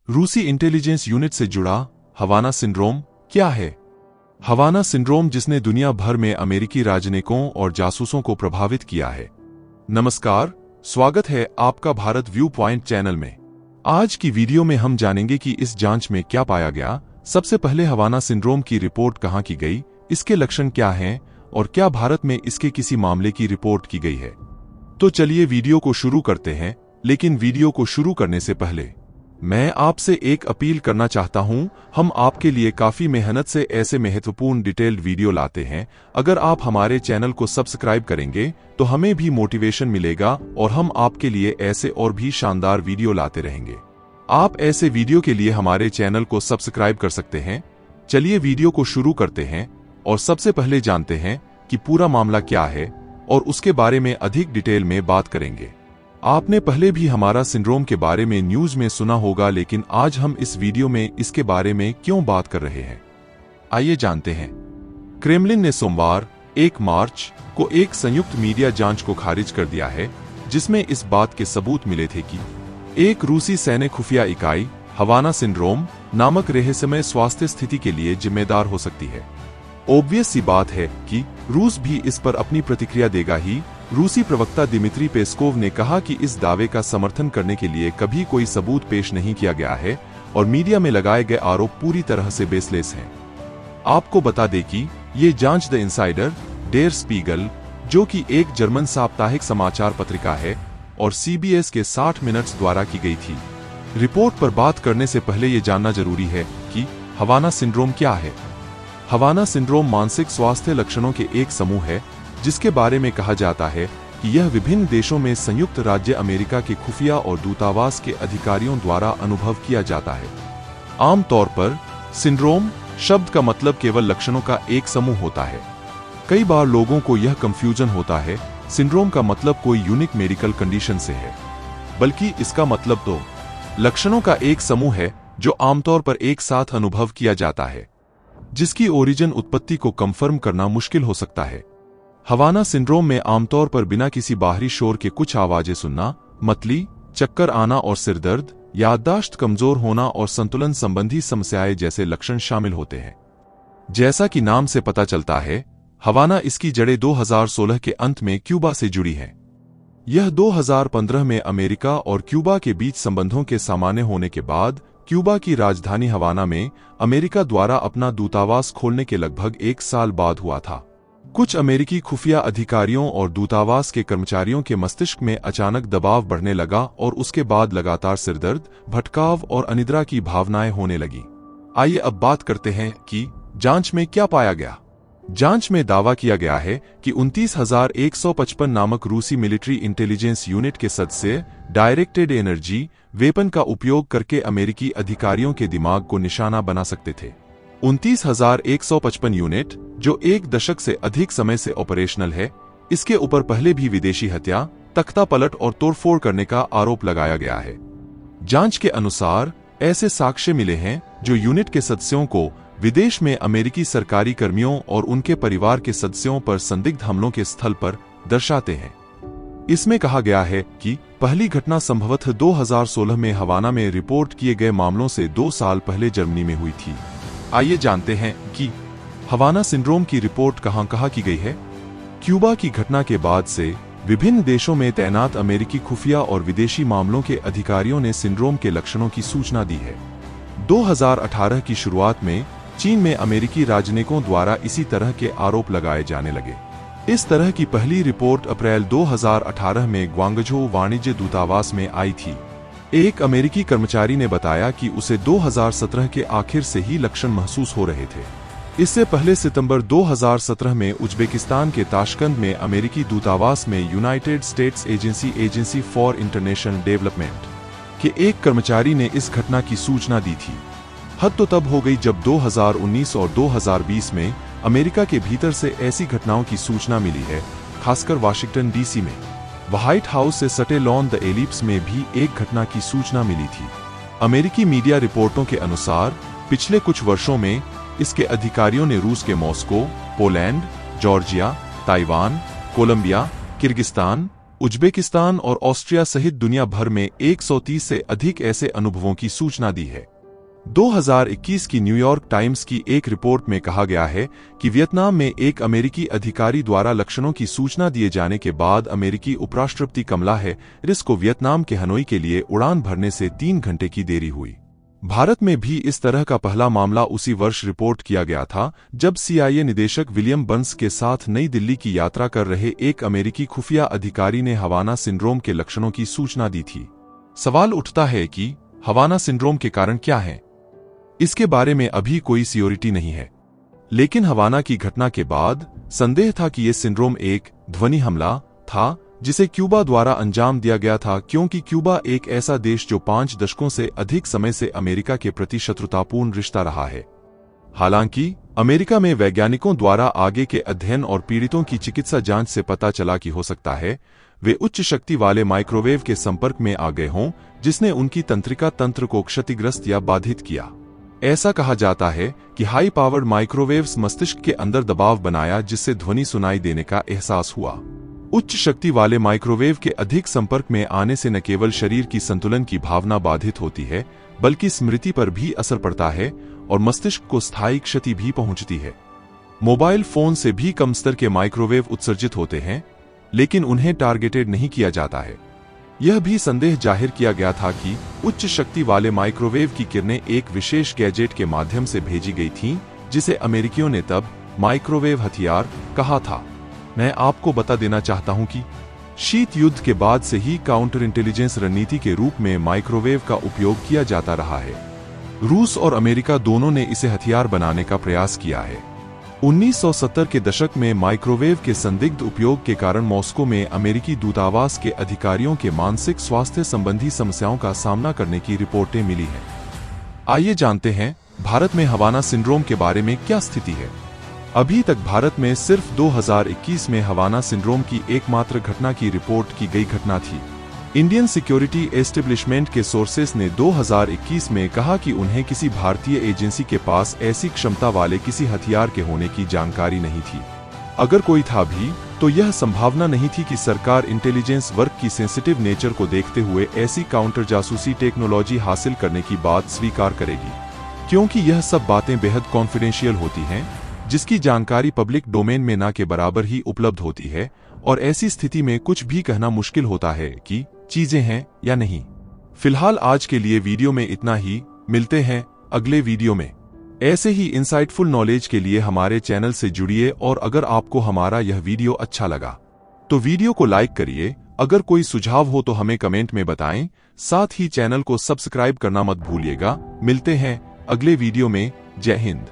रूसी intelligence unit से जुड़ा हवाना सिंड्रोम क्या है? हवाना सिंड्रोम जिसने दुनिया भर में अमेरिकी राजनयिकों और जासूसों को प्रभावित किया है। नमस्कार, स्वागत है आपका भारत व्यू पॉइंट चैनल में। आज की वीडियो में हम जानेंगे कि इस जांच में क्या पाया गया। सबसे पहले हवाना सिंड्रोम की रिपोर्ट कहां की गई, इसके लक्षण क्या हैं और क्या भारत में इसके किसी मामले की रिपोर्ट की गई है। तो चलिए वीडियो को शुरू करते हैं। लेकिन वीडियो को शुरू करने से पहले मैं आपसे एक अपील करना चाहता हूं। हम आपके लिए काफी मेहनत से ऐसे महत्वपूर्ण डिटेल्ड वीडियो लाते हैं। अगर आप हमारे चैनल को सब्सक्राइब करेंगे तो हमें भी मोटिवेशन मिलेगा और हम आपके लिए ऐसे और भी शानदार वीडियो लाते रहेंगे। आप ऐसे वीडियो के लिए हमारे चैनल को सब्सक्राइब कर सकते हैं। चलिए वीडियो को शुरू करते हैं और सबसे पहले जानते हैं कि पूरा मामला क्या है और उसके बारे में अधिक डिटेल में बात करेंगे। आपने पहले भी हमारा सिंड्रोम के बारे में न्यूज में सुना होगा, लेकिन आज हम इस वीडियो में इसके बारे में क्यों बात कर रहे हैं, आइए जानते हैं। क्रेमलिन ने सोमवार 1 मार्च को एक संयुक्त मीडिया जांच को खारिज कर दिया है, जिसमें इस बात के सबूत मिले थे कि एक रूसी सैन्य खुफिया इकाई हवाना सिंड्रोम नामक रहस्यमय स्वास्थ्य स्थिति के लिए जिम्मेदार हो सकती है। ऑब्वियस सी बात है कि रूस भी इस पर अपनी प्रतिक्रिया देगा ही। रूसी प्रवक्ता दिमित्री पेस्कोव ने कहा कि इस दावे का समर्थन करने के लिए कभी कोई सबूत पेश नहीं किया गया है और मीडिया में लगाए गए आरोप पूरी तरह से बेसलेस हैं। आपको बता दें कि ये जांच द इनसाइडर, डेर स्पीगल, जो कि एक जर्मन साप्ताहिक समाचार पत्रिका है, और CBS के 60 मिनट्स द्वारा की गई थी। रिपोर्ट पर बात करने से पहले ये जानना जरूरी है कि हवाना सिंड्रोम क्या है। हवाना सिंड्रोम मानसिक स्वास्थ्य लक्षणों के एक समूह है जिसके बारे में कहा जाता है कि यह विभिन्न देशों में संयुक्त राज्य अमेरिका के खुफिया और दूतावास के अधिकारियों द्वारा अनुभव किया जाता है। आमतौर पर सिंड्रोम शब्द का मतलब केवल लक्षणों का एक समूह होता है। कई बार लोगों को यह कंफ्यूजन होता है सिंड्रोम का मतलब कोई यूनिक मेडिकल कंडीशन से है, बल्कि इसका मतलब तो लक्षणों का एक समूह है जो आमतौर पर एक साथ अनुभव किया जाता है, जिसकी ओरिजिन उत्पत्ति को कंफर्म करना मुश्किल हो सकता है। हवाना सिंड्रोम में आमतौर पर बिना किसी बाहरी शोर के कुछ आवाजें सुनना, मतली, चक्कर आना और सिरदर्द, याददाश्त कमजोर होना और संतुलन संबंधी समस्याएं जैसे लक्षण शामिल होते हैं। जैसा कि नाम से पता चलता है, हवाना इसकी जड़ें 2016 के अंत में क्यूबा से जुड़ी हैं। यह 2015 में अमेरिका और क्यूबा के बीच संबंधों के सामान्य होने के बाद क्यूबा की राजधानी हवाना में अमेरिका द्वारा अपना दूतावास खोलने के लगभग 1 साल बाद हुआ था। कुछ अमेरिकी खुफिया अधिकारियों और दूतावास के कर्मचारियों के मस्तिष्क में अचानक दबाव बढ़ने लगा और उसके बाद लगातार सिरदर्द, भटकाव और अनिद्रा की भावनाएं होने लगी। आइए अब बात करते हैं कि जांच में क्या पाया गया। जांच में दावा किया गया है कि 29,155 नामक रूसी मिलिट्री इंटेलिजेंस यूनिट के सदस्य डायरेक्टेड एनर्जी वेपन का उपयोग करके अमेरिकी अधिकारियों के दिमाग को निशाना बना सकते थे। 29,155 यूनिट, जो 1 दशक से अधिक समय से ऑपरेशनल है, इसके ऊपर पहले भी विदेशी हत्या, तख्तापलट और तोड़फोड़ करने का आरोप लगाया गया है। जांच के अनुसार ऐसे साक्ष्य मिले हैं जो यूनिट के सदस्यों को विदेश में अमेरिकी सरकारी कर्मियों और उनके परिवार के सदस्यों पर संदिग्ध हमलों के स्थल पर दर्शाते हैं। इसमें कहा गया है कि पहली घटना संभवतः 2016 में हवाना में रिपोर्ट किए गए मामलों से 2 साल पहले जर्मनी में हुई थी। आइए जानते हैं कि हवाना सिंड्रोम की रिपोर्ट कहां की गई है। क्यूबा की घटना के बाद से विभिन्न देशों में तैनात अमेरिकी खुफिया और विदेशी मामलों के अधिकारियों ने सिंड्रोम के लक्षणों की सूचना दी है। 2018 की शुरुआत में चीन में अमेरिकी राजनयिकों द्वारा इसी तरह के आरोप लगाए जाने लगे। इस तरह की पहली रिपोर्ट अप्रैल 2018 में ग्वांगझो वाणिज्य दूतावास में आई थी। एक अमेरिकी कर्मचारी ने बताया कि उसे 2017 के आखिर से ही लक्षण महसूस हो रहे थे। इससे पहले सितंबर 2017 में उज्बेकिस्तान के ताशकंद में अमेरिकी दूतावास में United states agency for international development के एक कर्मचारी ने इस घटना की सूचना दी थी। हद तो तब हो गई जब 2019 और 2020 में अमेरिका के भीतर से ऐसी घटनाओं की सूचना मिली है, खासकर वाशिंगटन DC में। व्हाइट हाउस से सटे लॉन द एलिप्स में भी एक घटना की सूचना मिली थी। अमेरिकी मीडिया रिपोर्टों के अनुसार पिछले कुछ वर्षों में इसके अधिकारियों ने रूस के Moscow, Poland, Georgia, Taiwan, Colombia, Kyrgyzstan, Uzbekistan और ऑस्ट्रिया सहित दुनिया भर में 130 से अधिक ऐसे अनुभवों की सूचना दी है। 2021 की न्यूयॉर्क टाइम्स की एक रिपोर्ट में कहा गया है कि वियतनाम में एक अमेरिकी अधिकारी द्वारा लक्षणों की सूचना दिए जाने के बाद अमेरिकी उपराष्ट्रपति कमला हैरिस को वियतनाम के हनोई के लिए उड़ान भरने से 3 घंटे की देरी हुई। भारत में भी इस तरह का पहला मामला उसी वर्ष रिपोर्ट किया गया था, जब CIA निदेशक विलियम बर्न्स के साथ नई दिल्ली की यात्रा कर रहे एक अमेरिकी खुफिया अधिकारी ने हवाना सिंड्रोम के लक्षणों की सूचना दी थी। सवाल उठता है कि हवाना सिंड्रोम के कारण क्या हैं? इसके बारे में अभी कोई सियोरिटी नहीं है, लेकिन हवाना की घटना के बाद संदेह था कि यह सिंड्रोम एक ध्वनि हमला था जिसे क्यूबा द्वारा अंजाम दिया गया था, क्योंकि क्यूबा एक ऐसा देश जो 5 दशकों से अधिक समय से अमेरिका के प्रति शत्रुतापूर्ण रिश्ता रहा है। हालांकि अमेरिका में वैज्ञानिकों द्वारा आगे के अध्ययन और पीड़ितों की चिकित्सा जांच से पता चला कि हो सकता है वे उच्च शक्ति वाले माइक्रोवेव के संपर्क में आ गए हों, जिसने उनकी तंत्रिका तंत्र को क्षतिग्रस्त या बाधित किया। ऐसा कहा जाता है कि हाई पावर्ड माइक्रोवेव्स मस्तिष्क के अंदर दबाव बनाया, जिससे ध्वनि सुनाई देने का एहसास हुआ। उच्च शक्ति वाले माइक्रोवेव के अधिक संपर्क में आने से न केवल शरीर की संतुलन की भावना बाधित होती है, बल्कि स्मृति पर भी असर पड़ता है और मस्तिष्क को स्थायी क्षति भी पहुंचती है। मोबाइल फोन से भी कम स्तर के माइक्रोवेव उत्सर्जित होते हैं, लेकिन उन्हें टारगेटेड नहीं किया जाता है। यह भी संदेह जाहिर किया गया था कि उच्च शक्ति वाले माइक्रोवेव की किरणें एक विशेष गैजेट के माध्यम से भेजी गई थीं, जिसे अमेरिकियों ने तब माइक्रोवेव हथियार कहा था। मैं आपको बता देना चाहता हूं कि शीत युद्ध के बाद से ही काउंटर इंटेलिजेंस रणनीति के रूप में माइक्रोवेव का उपयोग किया जाता रहा है। रूस और अमेरिका दोनों ने इसे हथियार बनाने का प्रयास किया है। 1970 के दशक में माइक्रोवेव के संदिग्ध उपयोग के कारण मॉस्को में अमेरिकी दूतावास के अधिकारियों के मानसिक स्वास्थ्य संबंधी समस्याओं का सामना करने की रिपोर्टें मिली हैं। आइए जानते हैं भारत में हवाना सिंड्रोम के बारे में क्या स्थिति है। अभी तक भारत में सिर्फ 2021 में हवाना सिंड्रोम की एकमात्र घटना की रिपोर्ट की गई घटना थी। इंडियन सिक्योरिटी एस्टेब्लिशमेंट के सोर्सेस ने 2021 में कहा कि उन्हें किसी भारतीय एजेंसी के पास ऐसी क्षमता वाले किसी हथियार के होने की जानकारी नहीं थी। अगर कोई था भी, तो यह संभावना नहीं थी कि सरकार इंटेलिजेंस वर्क की सेंसिटिव नेचर को देखते हुए ऐसी काउंटर जासूसी टेक्नोलॉजी हासिल करने की बात स्वीकार करेगी, क्योंकि यह सब बातें बेहद कॉन्फिडेंशियल होती हैं, जिसकी जानकारी पब्लिक डोमेन में ना के बराबर ही उपलब्ध होती है, और ऐसी स्थिति में कुछ भी कहना मुश्किल होता है कि चीजें हैं या नहीं। फिलहाल आज के लिए वीडियो में इतना ही। मिलते हैं अगले वीडियो में। ऐसे ही इंसाइटफुल नॉलेज के लिए हमारे चैनल से जुड़िए, और अगर आपको हमारा यह वीडियो अच्छा लगा तो वीडियो को लाइक करिए। अगर कोई सुझाव हो तो हमें कमेंट में बताएं। साथ ही चैनल को सब्सक्राइब करना मत भूलिएगा। मिलते हैं अगले वीडियो में। जय हिंद।